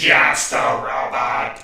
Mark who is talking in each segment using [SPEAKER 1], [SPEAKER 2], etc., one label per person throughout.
[SPEAKER 1] just a robot.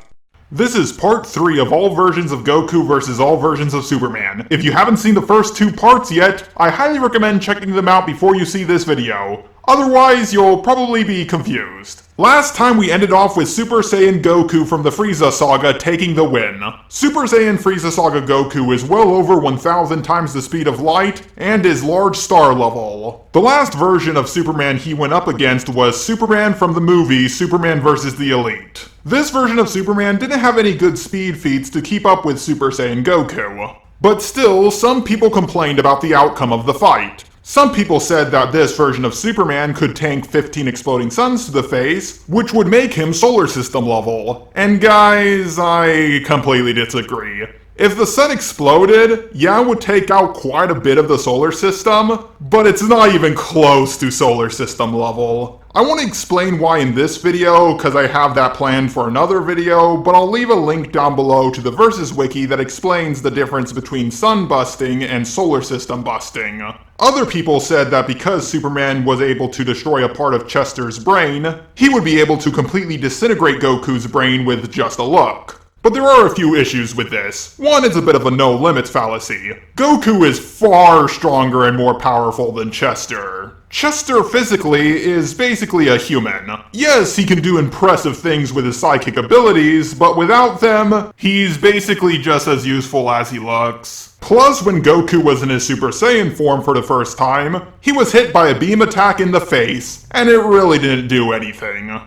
[SPEAKER 2] This is part 3 of all versions of Goku versus all versions of Superman. If you haven't seen the first 2 parts yet, I highly recommend checking them out before you see this video. Otherwise, you'll probably be confused. Last time we ended off with Super Saiyan Goku from the Frieza saga taking the win. Super Saiyan Frieza saga Goku is well over 1,000 times the speed of light and is large star level. The last version of Superman he went up against was Superman from the movie Superman vs. the Elite. This version of Superman didn't have any good speed feats to keep up with Super Saiyan Goku. But still, some people complained about the outcome of the fight. Some people said that this version of Superman could tank 15 exploding suns to the face, which would make him solar system level. And guys, I completely disagree. If the sun exploded, yeah, it would take out quite a bit of the solar system, but it's not even close to solar system level. I want to explain why in this video, because I have that planned for another video, but I'll leave a link down below to the Versus Wiki that explains the difference between sun busting and solar system busting. Other people said that because Superman was able to destroy a part of Chester's brain, he would be able to completely disintegrate Goku's brain with just a look. But there are a few issues with this. One is a bit of a no-limits fallacy. Goku is far stronger and more powerful than Chester. Chester physically is basically a human. Yes, he can do impressive things with his psychic abilities, but without them, he's basically just as useful as he looks. Plus, when Goku was in his Super Saiyan form for the first time, he was hit by a beam attack in the face, and it really didn't do anything.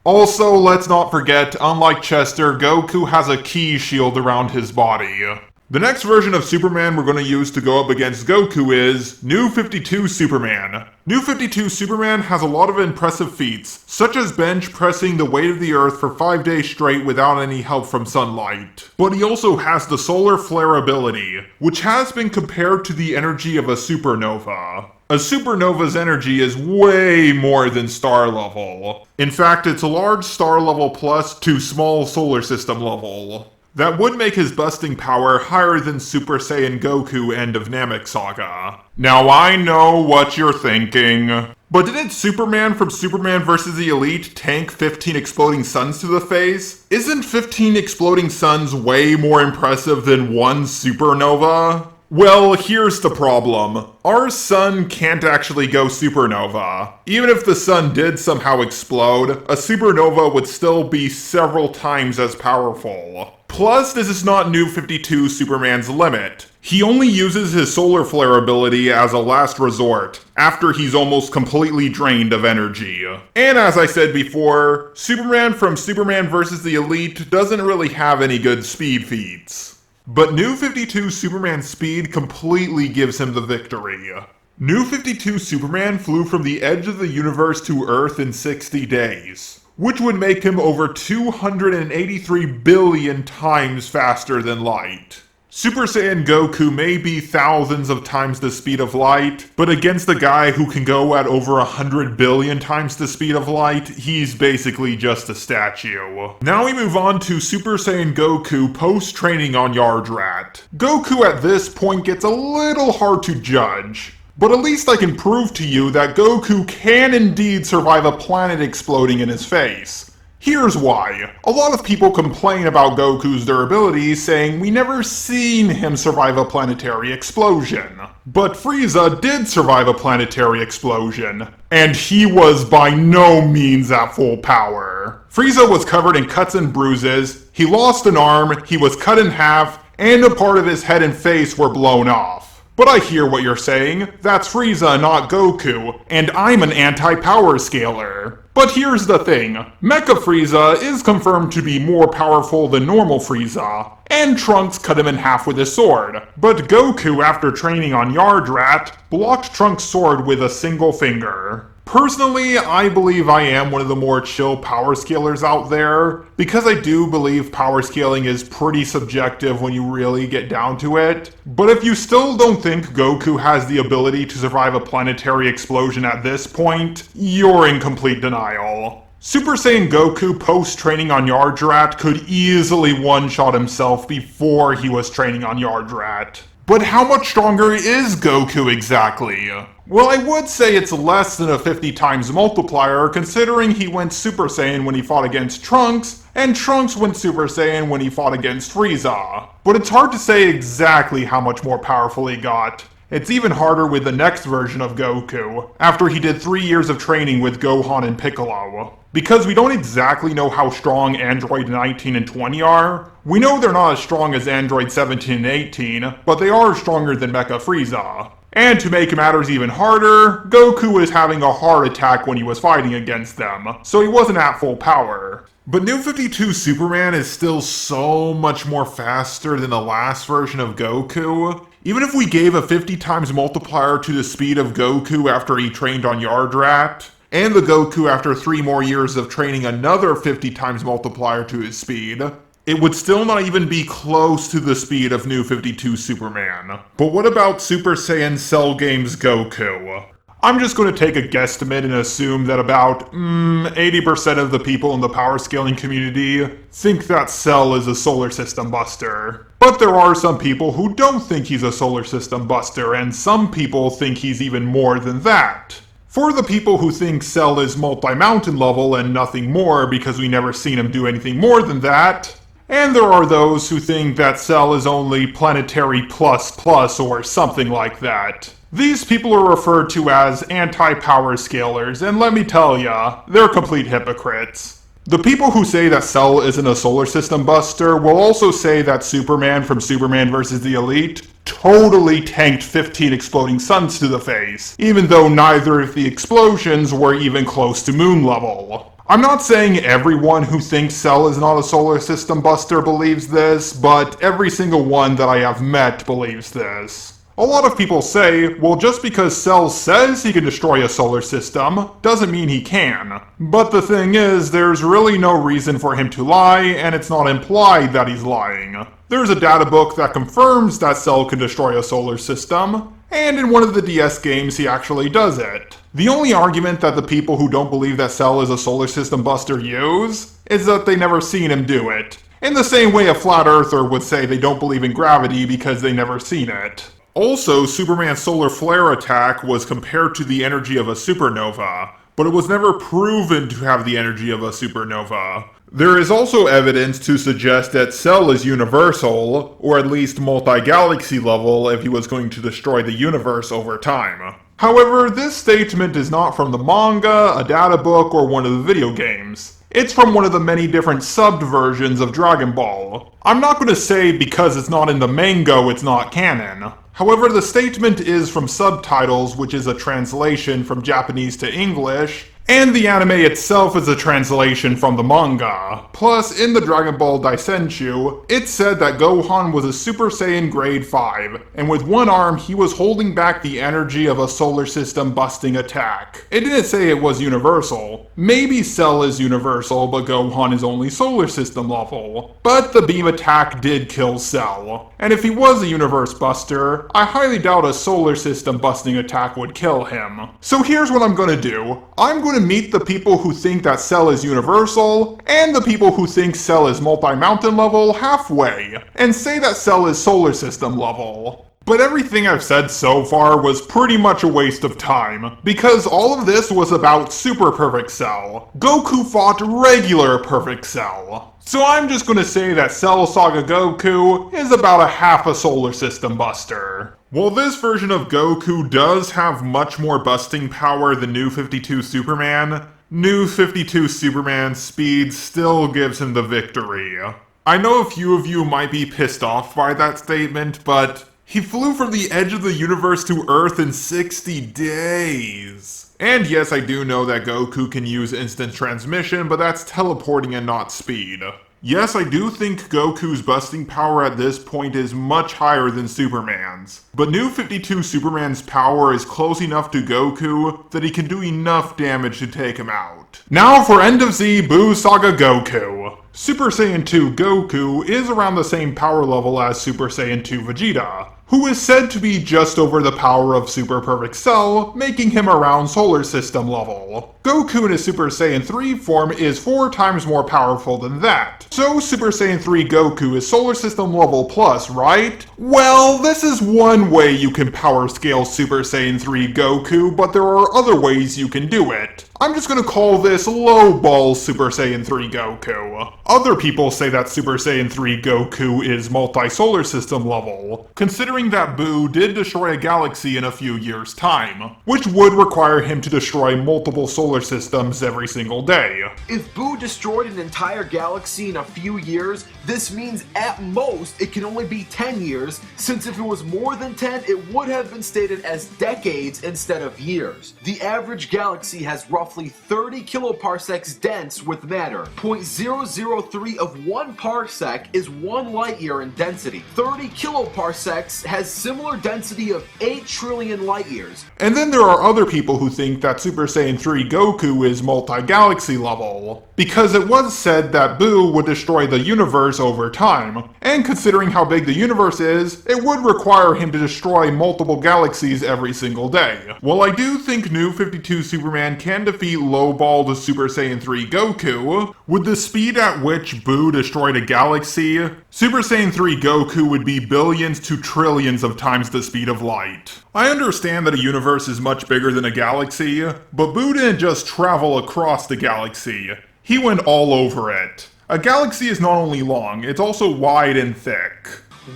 [SPEAKER 2] Also, let's not forget, unlike Chester, Goku has a ki shield around his body. The next version of Superman we're going to use to go up against Goku is New 52 Superman. New 52 Superman has a lot of impressive feats, such as bench pressing the weight of the Earth for 5 days straight without any help from sunlight. But he also has the solar flare ability, which has been compared to the energy of a supernova. A supernova's energy is way more than star level. In fact, it's a large star level plus to small solar system level. That would make his busting power higher than Super Saiyan Goku end of Namek Saga. Now I know what you're thinking, but didn't Superman from Superman vs. the Elite tank 15 exploding suns to the face? Isn't 15 exploding suns way more impressive than one supernova? Well, here's the problem. Our sun can't actually go supernova. Even if the sun did somehow explode, a supernova would still be several times as powerful. Plus, this is not New 52 Superman's limit. He only uses his solar flare ability as a last resort, after he's almost completely drained of energy. And as I said before, Superman from Superman vs. the Elite doesn't really have any good speed feats. But New 52 Superman's speed completely gives him the victory. New 52 Superman flew from the edge of the universe to Earth in 60 days, which would make him over 283 billion times faster than light. Super Saiyan Goku may be thousands of times the speed of light, but against a guy who can go at over 100 billion times the speed of light, he's basically just a statue. Now we move on to Super Saiyan Goku post-training on Yardrat. Goku at this point gets a little hard to judge, but at least I can prove to you that Goku can indeed survive a planet exploding in his face. Here's why. A lot of people complain about Goku's durability, saying we never seen him survive a planetary explosion. But Frieza did survive a planetary explosion, and he was by no means at full power. Frieza was covered in cuts and bruises, he lost an arm, he was cut in half, and a part of his head and face were blown off. But I hear what you're saying, that's Frieza, not Goku, and I'm an anti-power scaler. But here's the thing, Mecha Frieza is confirmed to be more powerful than normal Frieza, and Trunks cut him in half with his sword. But Goku, after training on Yardrat, blocked Trunks' sword with a single finger. Personally, I believe I am one of the more chill power scalers out there, because I do believe power scaling is pretty subjective when you really get down to it. But if you still don't think Goku has the ability to survive a planetary explosion at this point, you're in complete denial. Super Saiyan Goku post-training on Yardrat could easily one-shot himself before he was training on Yardrat. But how much stronger is Goku exactly? Well, I would say it's less than a 50 times multiplier, considering he went Super Saiyan when he fought against Trunks, and Trunks went Super Saiyan when he fought against Frieza. But it's hard to say exactly how much more powerful he got. It's even harder with the next version of Goku, after he did 3 years of training with Gohan and Piccolo. Because we don't exactly know how strong Android 19 and 20 are, we know they're not as strong as Android 17 and 18, but they are stronger than Mecha Frieza. And to make matters even harder, Goku was having a heart attack when he was fighting against them, so he wasn't at full power. But New 52 Superman is still so much more faster than the last version of Goku. Even if we gave a 50 times multiplier to the speed of Goku after he trained on Yardrat, and the Goku after 3 more years of training another 50 times multiplier to his speed, it would still not even be close to the speed of New 52 Superman. But what about Super Saiyan Cell Games Goku? I'm just going to take a guesstimate and assume that about 80% of the people in the power scaling community think that Cell is a solar system buster. But there are some people who don't think he's a solar system buster, and some people think he's even more than that. For the people who think Cell is multi-mountain level and nothing more because we never seen him do anything more than that, and there are those who think that Cell is only planetary plus plus or something like that. These people are referred to as anti-power scalers, and let me tell ya, they're complete hypocrites. The people who say that Cell isn't a solar system buster will also say that Superman from Superman vs. the Elite totally tanked 15 exploding suns to the face, even though neither of the explosions were even close to moon level. I'm not saying everyone who thinks Cell is not a solar system buster believes this, but every single one that I have met believes this. A lot of people say, well, just because Cell says he can destroy a solar system, doesn't mean he can. But the thing is, there's really no reason for him to lie, and it's not implied that he's lying. There's a data book that confirms that Cell can destroy a solar system, and in one of the DS games he actually does it. The only argument that the people who don't believe that Cell is a solar system buster use is that they never seen him do it. In the same way a flat earther would say they don't believe in gravity because they never seen it. Also, Superman's solar flare attack was compared to the energy of a supernova, but it was never proven to have the energy of a supernova. There is also evidence to suggest that Cell is universal, or at least multi-galaxy level if he was going to destroy the universe over time. However, this statement is not from the manga, a data book, or one of the video games. It's from one of the many different subbed versions of Dragon Ball. I'm not going to say because it's not in the manga it's not canon. However, the statement is from subtitles, which is a translation from Japanese to English, and the anime itself is a translation from the manga. Plus, in the Dragon Ball Daisenshu, it said that Gohan was a Super Saiyan grade 5, and with one arm he was holding back the energy of a solar system busting attack. It didn't say it was universal. Maybe Cell is universal, but Gohan is only solar system level. But the beam attack did kill Cell. And if he was a universe buster, I highly doubt a solar system busting attack would kill him. So here's what I'm gonna do. I'm going to meet the people who think that Cell is universal, and the people who think Cell is multi-mountain level halfway, and say that Cell is solar system level. But everything I've said so far was pretty much a waste of time, because all of this was about Super Perfect Cell. Goku fought regular Perfect Cell. So I'm just gonna say that Cell Saga Goku is about a half a solar system buster. While this version of Goku does have much more busting power than New 52 Superman, New 52 Superman's speed still gives him the victory. I know a few of you might be pissed off by that statement, but he flew from the edge of the universe to Earth in 60 days. And yes, I do know that Goku can use instant transmission, but that's teleporting and not speed. Yes, I do think Goku's busting power at this point is much higher than Superman's, but New 52 Superman's power is close enough to Goku that he can do enough damage to take him out. Now for End of Z Buu Saga Goku. Super Saiyan 2 Goku is around the same power level as Super Saiyan 2 Vegeta, who is said to be just over the power of Super Perfect Cell, making him around solar system level. Goku in his Super Saiyan 3 form is 4 times more powerful than that. So Super Saiyan 3 Goku is Solar System level plus, right? Well, this is one way you can power scale Super Saiyan 3 Goku, but there are other ways you can do it. I'm just gonna call this lowball Super Saiyan 3 Goku. Other people say that Super Saiyan 3 Goku is multi-solar system level, considering that Buu did destroy a galaxy in a few years' time, which would require him to destroy multiple solar systems every single day.
[SPEAKER 3] If Buu destroyed an entire galaxy in a few years, this means at most it can only be 10 years, since if it was more than 10, it would have been stated as decades instead of years. The average galaxy has roughly 30 kiloparsecs dense with matter. 0.003 of 1 parsec is 1 light year in density. 30 kiloparsecs has similar density of 8 trillion light years.
[SPEAKER 2] And then there are other people who think that Super Saiyan 3 Goku is multi-galaxy level, because it was said that Buu would destroy the universe over time, and considering how big the universe is, it would require him to destroy multiple galaxies every single day. While I do think New 52 Superman can defeat lowballed Super Saiyan 3 Goku, with the speed at which Buu destroyed a galaxy, Super Saiyan 3 Goku would be billions to trillions of times the speed of light. I understand that a universe is much bigger than a galaxy, but Buu didn't just travel across the galaxy. He went all over it. A galaxy is not only long, it's also wide and thick.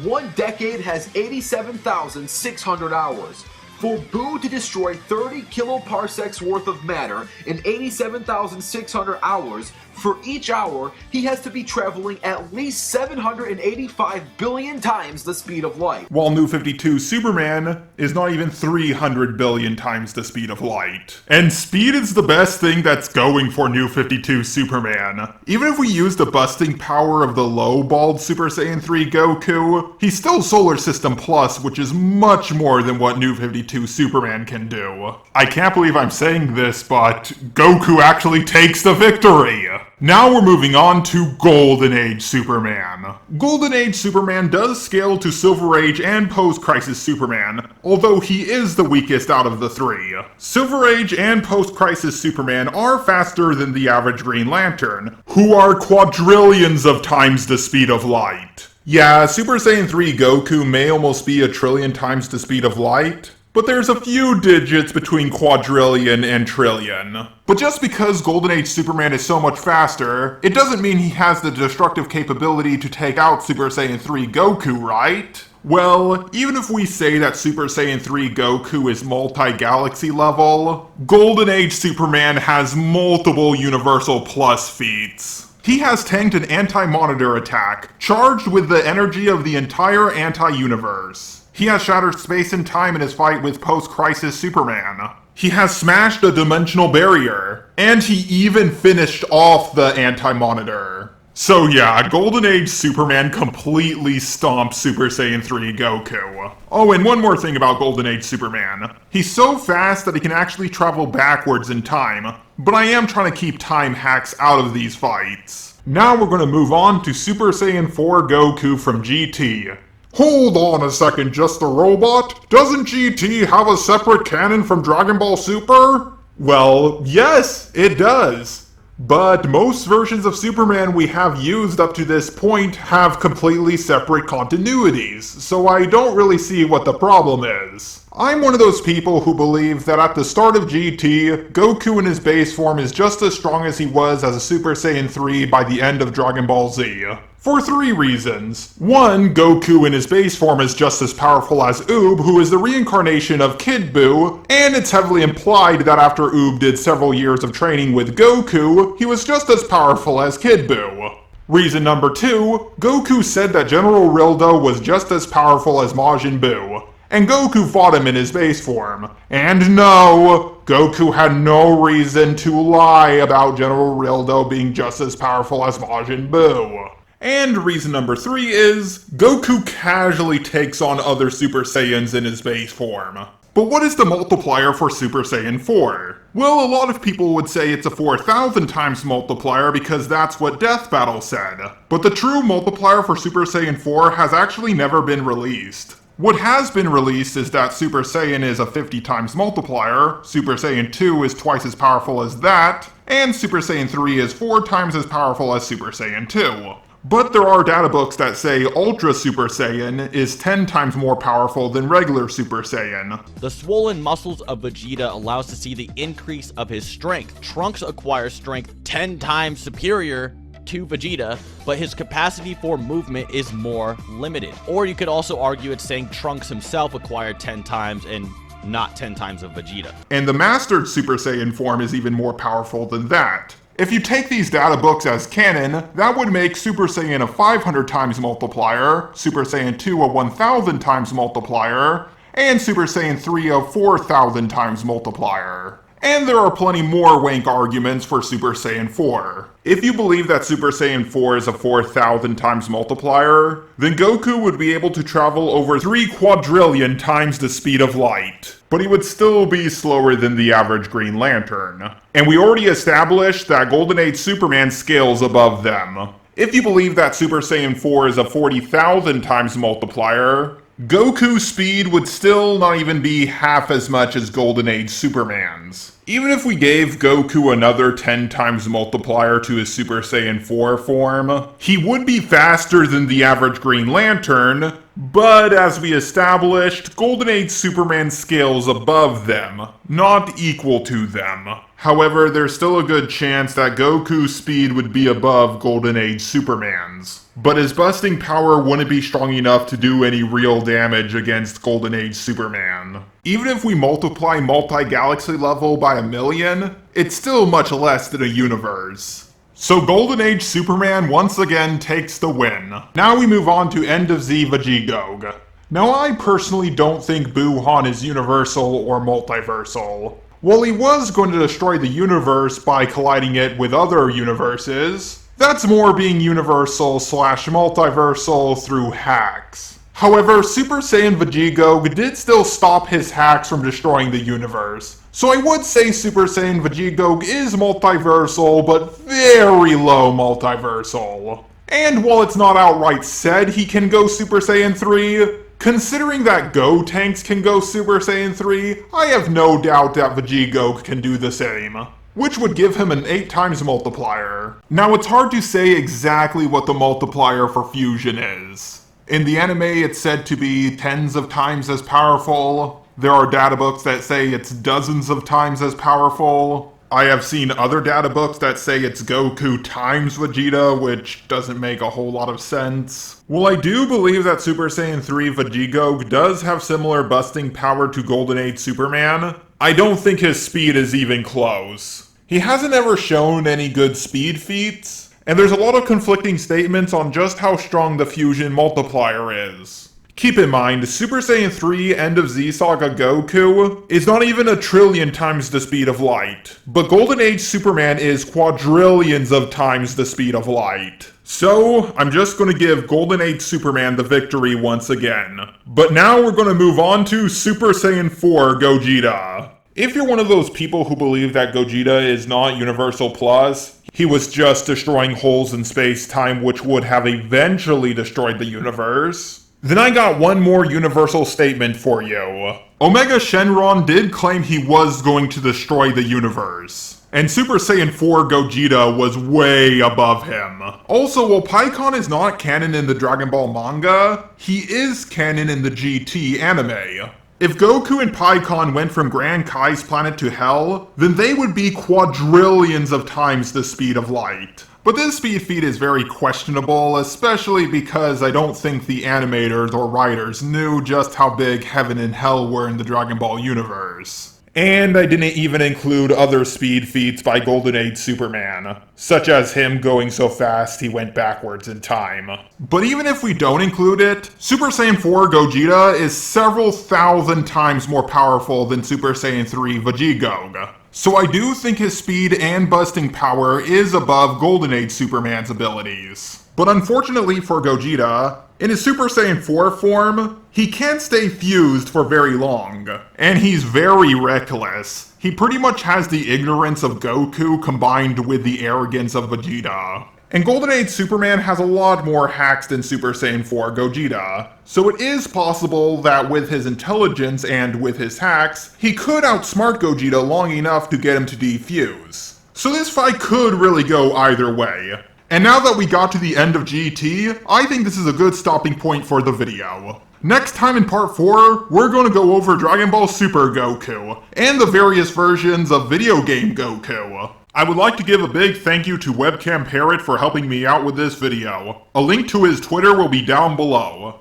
[SPEAKER 3] 1 decade has 87,600 hours. For Buu to destroy 30 kiloparsecs worth of matter in 87,600 hours, for each hour, he has to be traveling at least 785 billion times the speed of light.
[SPEAKER 2] While New 52 Superman is not even 300 billion times the speed of light. And speed is the best thing that's going for New 52 Superman. Even if we use the busting power of the low-balled Super Saiyan 3 Goku, he's still Solar System Plus, which is much more than what New 52 Superman can do. I can't believe I'm saying this, but Goku actually takes the victory! Now we're moving on to Golden Age Superman. Golden Age Superman does scale to Silver Age and Post-Crisis Superman, although he is the weakest out of the three. Silver Age and Post-Crisis Superman are faster than the average Green Lantern, who are quadrillions of times the speed of light. Yeah, Super Saiyan 3 Goku may almost be a trillion times the speed of light, but there's a few digits between quadrillion and trillion. But just because Golden Age Superman is so much faster, it doesn't mean he has the destructive capability to take out Super Saiyan 3 Goku, right? Well, even if we say that Super Saiyan 3 Goku is multi-galaxy level, Golden Age Superman has multiple Universal Plus feats. He has tanked an anti-monitor attack, charged with the energy of the entire anti-universe. He has shattered space and time in his fight with Post-Crisis Superman. He has smashed a dimensional barrier. And he even finished off the anti-monitor. So yeah, Golden Age Superman completely stomped Super Saiyan 3 Goku. Oh, and one more thing about Golden Age Superman. He's so fast that he can actually travel backwards in time, but I am trying to keep time hacks out of these fights. Now we're going to move on to Super Saiyan 4 Goku from GT. Hold on a second, Just the Robot. Doesn't GT have a separate canon from Dragon Ball Super? Well, yes, it does. But most versions of Superman we have used up to this point have completely separate continuities, so I don't really see what the problem is. I'm one of those people who believe that at the start of GT, Goku in his base form is just as strong as he was as a Super Saiyan 3 by the end of Dragon Ball Z. For 3 reasons. 1, Goku in his base form is just as powerful as Oob, who is the reincarnation of Kid Buu, and it's heavily implied that after Oob did several years of training with Goku, he was just as powerful as Kid Buu. Reason number 2, Goku said that General Rildo was just as powerful as Majin Buu, and Goku fought him in his base form. And no, Goku had no reason to lie about General Rildo being just as powerful as Majin Buu. And reason number 3 is, Goku casually takes on other Super Saiyans in his base form. But what is the multiplier for Super Saiyan 4? Well, a lot of people would say it's a 4,000 times multiplier because that's what Death Battle said. But the true multiplier for Super Saiyan 4 has actually never been released. What has been released is that Super Saiyan is a 50 times multiplier, Super Saiyan 2 is twice as powerful as that, and Super Saiyan 3 is 4 times as powerful as Super Saiyan 2. But there are data books that say Ultra Super Saiyan is 10 times more powerful than regular Super Saiyan.
[SPEAKER 4] The swollen muscles of Vegeta allows to see the increase of his strength. Trunks acquires strength 10 times superior to Vegeta, but his capacity for movement is more limited. Or you could also argue it's saying Trunks himself acquired 10 times and not 10 times of Vegeta.
[SPEAKER 2] And the Mastered Super Saiyan form is even more powerful than that. If you take these data books as canon, that would make Super Saiyan a 500 times multiplier, Super Saiyan 2 a 1000 times multiplier, and Super Saiyan 3 a 4000 times multiplier. And there are plenty more wank arguments for Super Saiyan 4. If you believe that Super Saiyan 4 is a 4000 times multiplier, then Goku would be able to travel over 3 quadrillion times the speed of light. But he would still be slower than the average Green Lantern. And we already established that Golden Age Superman scales above them. If you believe that Super Saiyan 4 is a 40,000 times multiplier, Goku's speed would still not even be half as much as Golden Age Superman's. Even if we gave Goku another 10 times multiplier to his Super Saiyan 4 form, he would be faster than the average Green Lantern, but as we established, Golden Age Superman scales above them, not equal to them. However, there's still a good chance that Goku's speed would be above Golden Age Superman's. But his busting power wouldn't be strong enough to do any real damage against Golden Age Superman. Even if we multiply multi-galaxy level by 1,000,000, it's still much less than a universe. So Golden Age Superman once again takes the win. Now we move on to End of Z Vegigog. Now I personally don't think Buu Han is universal or multiversal. While he was going to destroy the universe by colliding it with other universes, that's more being universal slash multiversal through hacks. However, Super Saiyan Vegigog did still stop his hacks from destroying the universe. So I would say Super Saiyan Vegigog is multiversal, but very low multiversal. And while it's not outright said he can go Super Saiyan 3, considering that Gotenks can go Super Saiyan 3, I have no doubt that Vegigog can do the same, which would give him an 8 times multiplier. Now it's hard to say exactly what the multiplier for fusion is. In the anime it's said to be tens of times as powerful. There are data books that say it's dozens of times as powerful. I have seen other data books that say it's Goku times Vegeta, which doesn't make a whole lot of sense. While I do believe that Super Saiyan 3 Vegigog does have similar busting power to Golden Age Superman, I don't think his speed is even close. He hasn't ever shown any good speed feats, and there's a lot of conflicting statements on just how strong the fusion multiplier is. Keep in mind, Super Saiyan 3 End of Z Saga Goku is not even 1,000,000,000 times the speed of light, but Golden Age Superman is quadrillions of times the speed of light. So, I'm just gonna give Golden Age Superman the victory once again. But now we're gonna move on to Super Saiyan 4 Gogeta. If you're one of those people who believe that Gogeta is not Universal Plus, he was just destroying holes in space-time which would have eventually destroyed the universe, then I got one more universal statement for you. Omega Shenron did claim he was going to destroy the universe, and Super Saiyan 4 Gogeta was way above him. Also, while Pikkon is not canon in the Dragon Ball manga, he is canon in the GT anime. If Goku and Pikkon went from Grand Kai's planet to Hell, then they would be quadrillions of times the speed of light. But this speed feat is very questionable, especially because I don't think the animators or writers knew just how big Heaven and Hell were in the Dragon Ball universe. And I didn't even include other speed feats by Golden Age Superman, such as him going so fast he went backwards in time. But even if we don't include it, Super Saiyan 4 Gogeta is several thousand times more powerful than Super Saiyan 3 Vegigog. So I do think his speed and busting power is above Golden Age Superman's abilities. But unfortunately for Gogeta, in his Super Saiyan 4 form, he can't stay fused for very long, and he's very reckless. He pretty much has the ignorance of Goku combined with the arrogance of Vegeta. And Golden Age Superman has a lot more hacks than Super Saiyan 4 Gogeta. So it is possible that with his intelligence and with his hacks, he could outsmart Gogeta long enough to get him to defuse. So this fight could really go either way. And now that we got to the end of GT, I think this is a good stopping point for the video. Next time in part 4, we're going to go over Dragon Ball Super Goku, and the various versions of video game Goku. I would like to give a big thank you to Webcam Parrot for helping me out with this video. A link to his Twitter will be down below.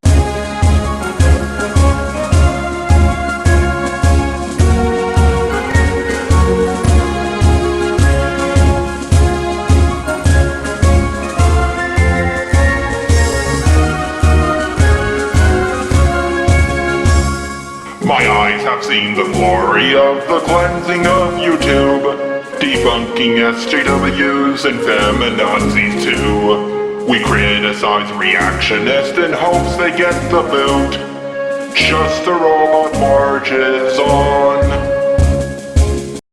[SPEAKER 1] My eyes have seen the glory of the cleansing of YouTube, debunking SJWs and feminazis too. We criticize reactionists in hopes they get the boot. Just the robot marches on.